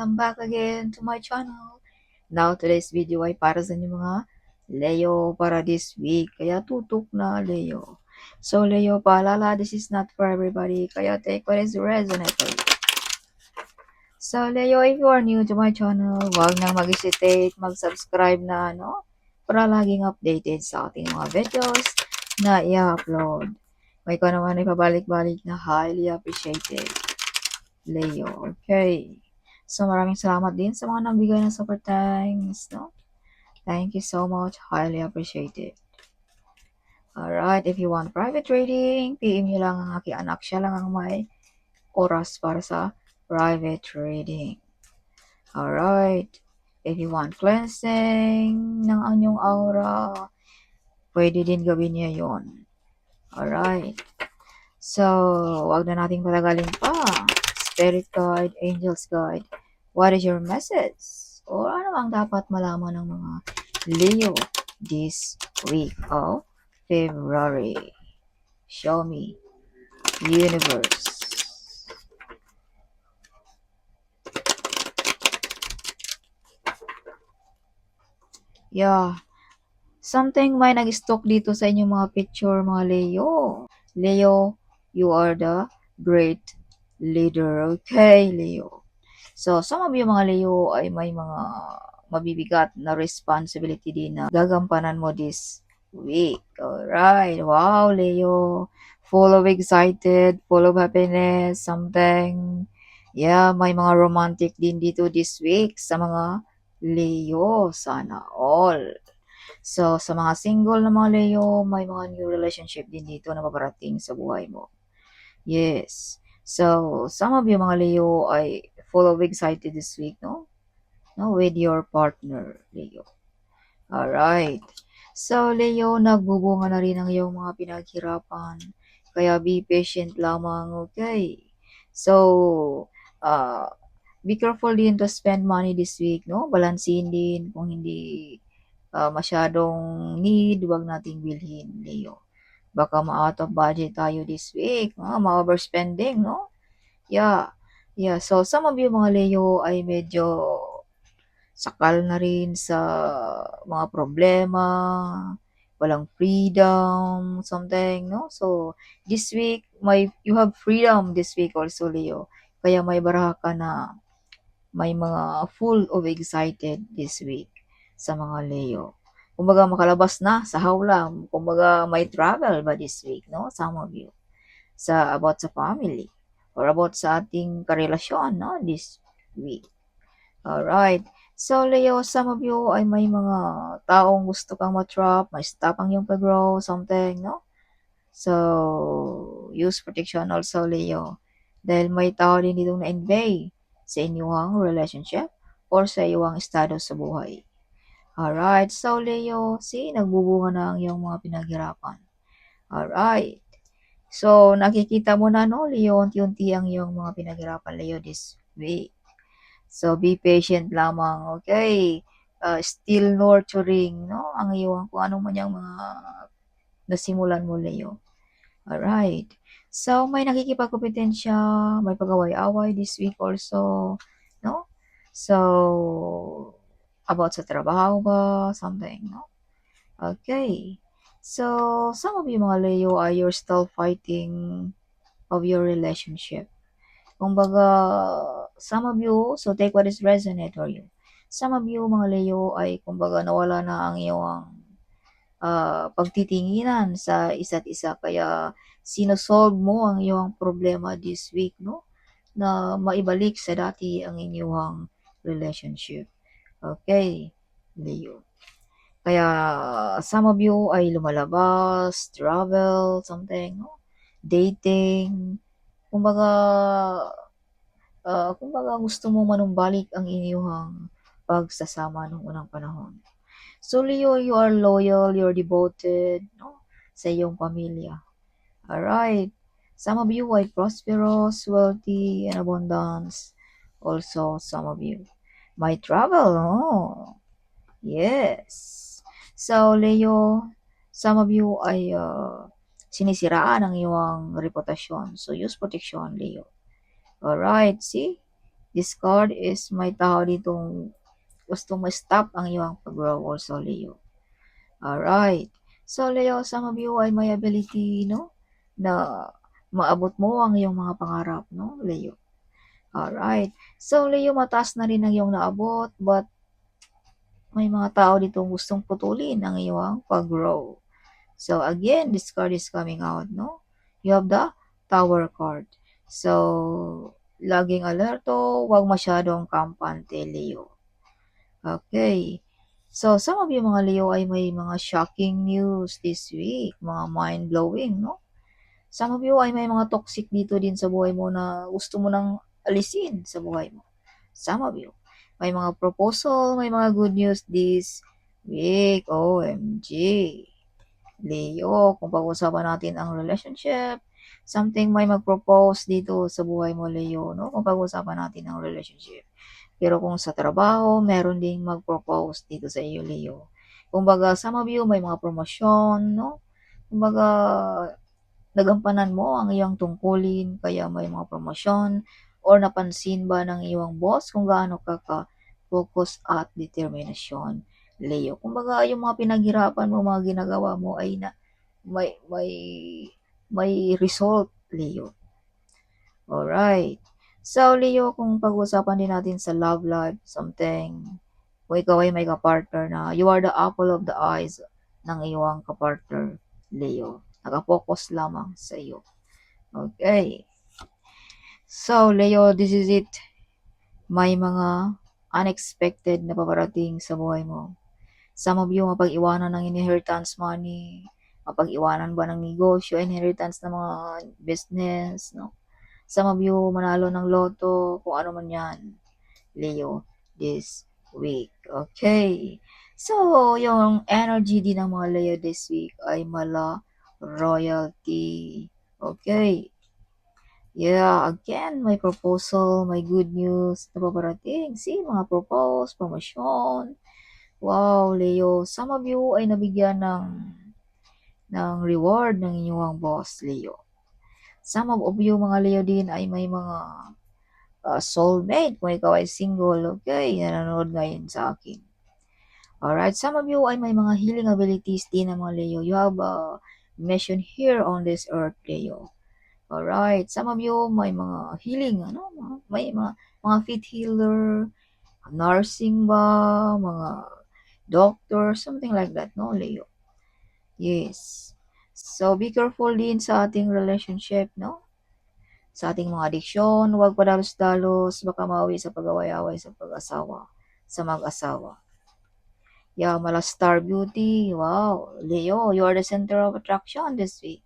welcome back again to my channel. Now, today's video ay para sa inyo mga Leo para this week. Kaya tutok na Leo. So, Leo, paalala, this is not for everybody. Kaya take what is resonate for you. So, Leo, if you are new to my channel, huwag nang mag-hesitate, mag-subscribe na, no? Para laging updated sa ating mga videos na i-upload. May ko naman ay pabalik-balik na highly appreciated. Leo. Okay. So, maraming salamat din sa mga nagbigay ng super thanks, no? Thank you so much. Highly appreciated. Alright, if you want private reading, PM nyo lang ang aking anak. Siya lang ang may oras para sa private reading. Alright. If you want cleansing ng anyong aura, pwede din gawin niya yon. Alright. So, wag na nating patagalin pa. Spirit guide, angels guide, what is your message? O ano ang dapat malaman ng mga Leo this week of February? Show me, universe. Yeah. Something may nag-stock dito sa inyong mga picture, mga Leo. Leo, you are the great leader. Okay, Leo. So, some of you mga Leo ay may mga mabibigat na responsibility din na gagampanan mo this week. Alright. Wow, Leo. Full of excited, full of happiness, something. Yeah, may mga romantic din dito this week sa mga Leo. Sana all. So, sa mga single na mga Leo, may mga new relationship din dito na paparating sa buhay mo. Yes. So, some of you mga Leo ay full of excited this week, no? No, with your partner, Leo. Alright. So, Leo, nagbubunga na rin ang iyong mga pinaghirapan. Kaya be patient lamang, okay? So, be careful din to spend money this week, no? Balansin din kung hindi masyadong need, wag nating bilhin, Leo. Baka ma-out of budget tayo this week, ma-overspending, no? Yeah. Yeah, so some of you mga Leo ay medyo sakal na rin sa mga problema, walang freedom, something, no? So, this week, you have freedom this week also, Leo. Kaya may baraha ka na may mga full of excited this week sa mga Leo. Kumbaga makalabas na sa hawla, kumbaga may travel ba this week, no? Some of you. About sa family or about sa ating karelasyon, no? This week. Alright. So, Leo, some of you ay may mga taong gusto kang matrap, may stop ang yung pag-grow, something, no? So, use protection also, Leo. Dahil may tao din ditong na-invade sa inyong relationship or sa iyong estado sa buhay. Alright. So, Leo, nagbubunga na ang iyong mga pinaghirapan. Alright. So, nakikita mo na, no, Leo, unti-unti ang iyong mga pinaghirapan, Leo, this week. So, be patient lamang, okay? Still nurturing, no? Ang iyong, kung anong man yung mga nasimulan mo, Leo. Alright. So, may nakikipagkompetensya, may pag-away-away this week also, no? So, about sa trabaho ba, something, no? Okay. So, some of you mga Leo you're still fighting of your relationship. Kumbaga, some of you, so take what is resonate for you. Some of you, mga Leo, ay kumbaga nawala na ang iyong pagtitinginan sa isa't isa. Kaya, sinosolve mo ang iyong problema this week, no? Na maibalik sa dati ang inyong relationship. Okay, Leo. Kaya, some of you ay lumalabas, travel, something, no? Dating. Kumbaga gusto mo manumbalik ang inyong pagsasama nung unang panahon. So, Leo, you are loyal, you're devoted, no? Sa iyong pamilya. Alright. Some of you ay prosperous, wealthy, and abundance. Also, some of you might travel, no? Yes. So, Leo, some of you ay sinisiraan ang iyong reputasyon. So, use protection, Leo. Alright, see? This card is may tao ditong gustong ma-stop ang iyong pag-grow also, Leo. Alright. So, Leo, some of you ay may ability, no? Na maabot mo ang iyong mga pangarap, no, Leo? Alright. So, Leo, mataas na rin ang iyong naabot, but may mga tao ditong gustong putulin ang iyong pag-grow. So, again, this card is coming out, no? You have the Tower card. So, laging alerto, huwag masyadong kampante, Leo. Okay. So, some of you mga Leo ay may mga shocking news this week, mga mind-blowing, no? Some of you ay may mga toxic dito din sa buhay mo na gusto mo nang alisin sa buhay mo. Some of you. May mga proposal, may mga good news this week. OMG. Leo, kung pag-usapan natin ang relationship, something may mag-propose dito sa buhay mo, Leo, no? Kung pag-usapan natin ang relationship. Pero kung sa trabaho, meron ding mag-propose dito sa iyo, Leo. Kumbaga, some of you may mga promosyon, no? Kumbaga, nagampanan mo ang iyong tungkulin, kaya may mga promosyon, or napansin ba ng iyong boss kung gaano ka ka-focus at determinasyon, Leo. Kumbaga, yung mga pinaghirapan mo, mga ginagawa mo ay na may may result, Leo. Alright. So, Leo, kung pag-usapan din natin sa love life, something, kung ikaw ay may kapartner na you are the apple of the eyes ng iyong kapartner, Leo. Nakapokus lamang sa iyo. Okay. So, Leo, this is it. May mga unexpected na paparating sa buhay mo. Some of you, mapag-iwanan ng inheritance money, mapag-iwanan ba ng negosyo, inheritance ng mga business, no? Some of you, manalo ng loto, kung ano man yan, Leo, this week. Okay. So, yung energy din ng mga Leo this week ay mala royalty. Okay. Yeah, again, may proposal, may good news na paparating. See, mga propose, promosyon. Wow, Leo, some of you ay nabigyan ng reward ng inyong boss, Leo. Some of you, mga Leo din, ay may mga soulmate. Kung ikaw ay single, okay, nanonood ngayon sa akin. Alright, some of you ay may mga healing abilities din ng mga Leo. You have a mission here on this earth, Leo. Alright, some of you may mga healing, ano, may mga fit healer, nursing ba, mga doctor, something like that, no, Leo? Yes. So, be careful din sa ating relationship, no? Sa ating mga addiction, huwag padalos-dalos, baka mauwi sa pag-away-away sa pag-asawa, sa mag-asawa. Yeah, mala star beauty. Wow, Leo, you are the center of attraction this week.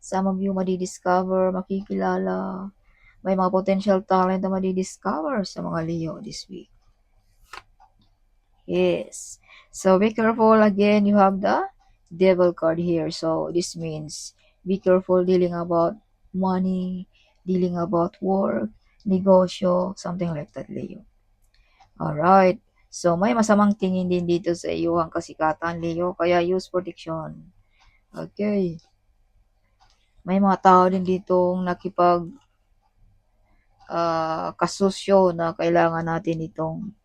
Some of you madidiscover, makikilala, may mga potential talent na madidiscover sa mga Leo this week. Yes. So be careful again, you have the devil card here. So this means be careful dealing about money, dealing about work, negosyo, something like that, Leo. Alright. So may masamang tingin din dito sa iyo ang kasikatan, Leo, kaya use protection. Okay. May mga tao din ditong nakipag kasusyo na kailangan natin itong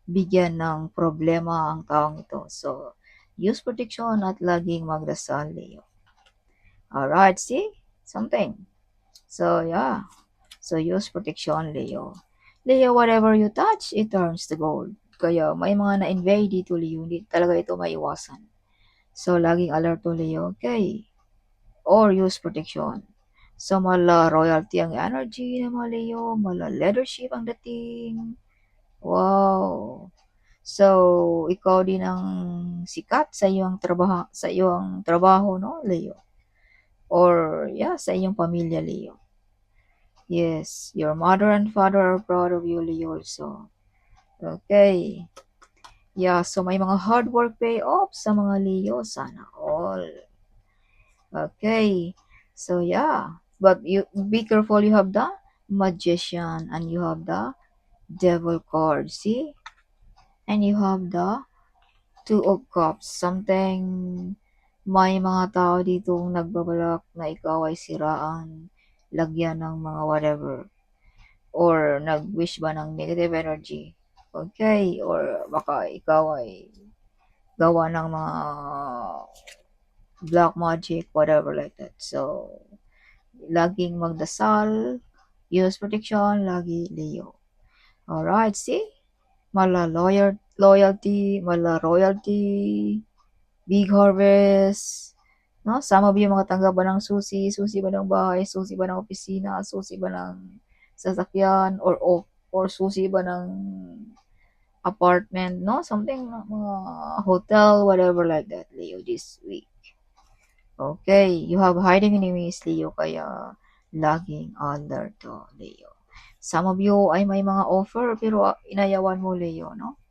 bigyan ng problema ang taong ito. So, use protection at laging magdasal, Leo. Alright, see? Something. So, yeah. So, use protection, Leo. Leo, whatever you touch, it turns to gold. Kaya may mga na-invade dito, Leo. Hindi talaga ito maiwasan. So, laging alerto, Leo. Okay? Or use protection. So, mala royalty ang energy ng mga Leo. Mala leadership ang dating. Wow. So, ikaw din ang sikat sa iyong trabaho, no, Leo? Or, yeah, sa iyong pamilya, Leo. Yes, your mother and father are proud of you, Leo, also. Okay. Yeah, so may mga hard work payoff sa mga Leo. Sana all. Okay. So, yeah. But you be careful, you have the magician and you have the devil card, see? And you have the Two of Cups, something may mga tao ditong nagbabalak na ikaw ay siraan, lagyan ng mga whatever. or nag-wish ba ng negative energy. Okay, or baka ikaw ay gawa ng mga black magic, whatever like that. So, laging magdasal, use protection, lagi Leo. Alright, see? Mala royalty, big harvest, no? Some of you mga tanggap ba ng susi, susi ba ng bahay, susi ba ng opisina, susi ba ng sasakyan, or susi ba ng apartment, no? Something, mga hotel, whatever like that, Leo, this week. Okay, you have hiding enemies, Leo, kaya laging alert to, Leo. Some of you ay may mga offer pero inayawan mo, Leo, no?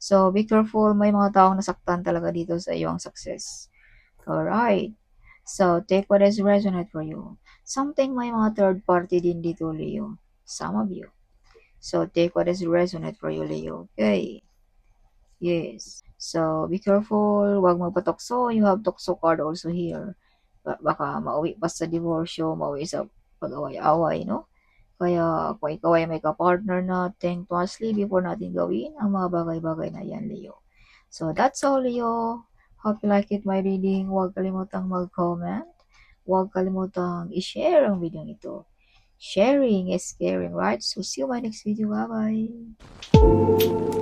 So, be careful, may mga taong nasaktan talaga dito sa iyong success. Alright. So, take what is resonate for you. Something may mga third party din dito, Leo. Some of you. So, take what is resonate for you, Leo. Okay. Yes. So, be careful. Huwag magpatokso. You have tokso card also here. Baka mauwi pa sa divorcio, mauwi sa pag-away-away, no? Kaya kung ikaw ay may ka-partner na, think twice before natin gawin ang mga bagay-bagay na yan, Leo. So, that's all, Leo. Hope you like it, my reading. Huwag kalimutang mag-comment. Huwag kalimutang i-share ang video nito. Sharing is caring, right? So, see you in my next video. Bye-bye.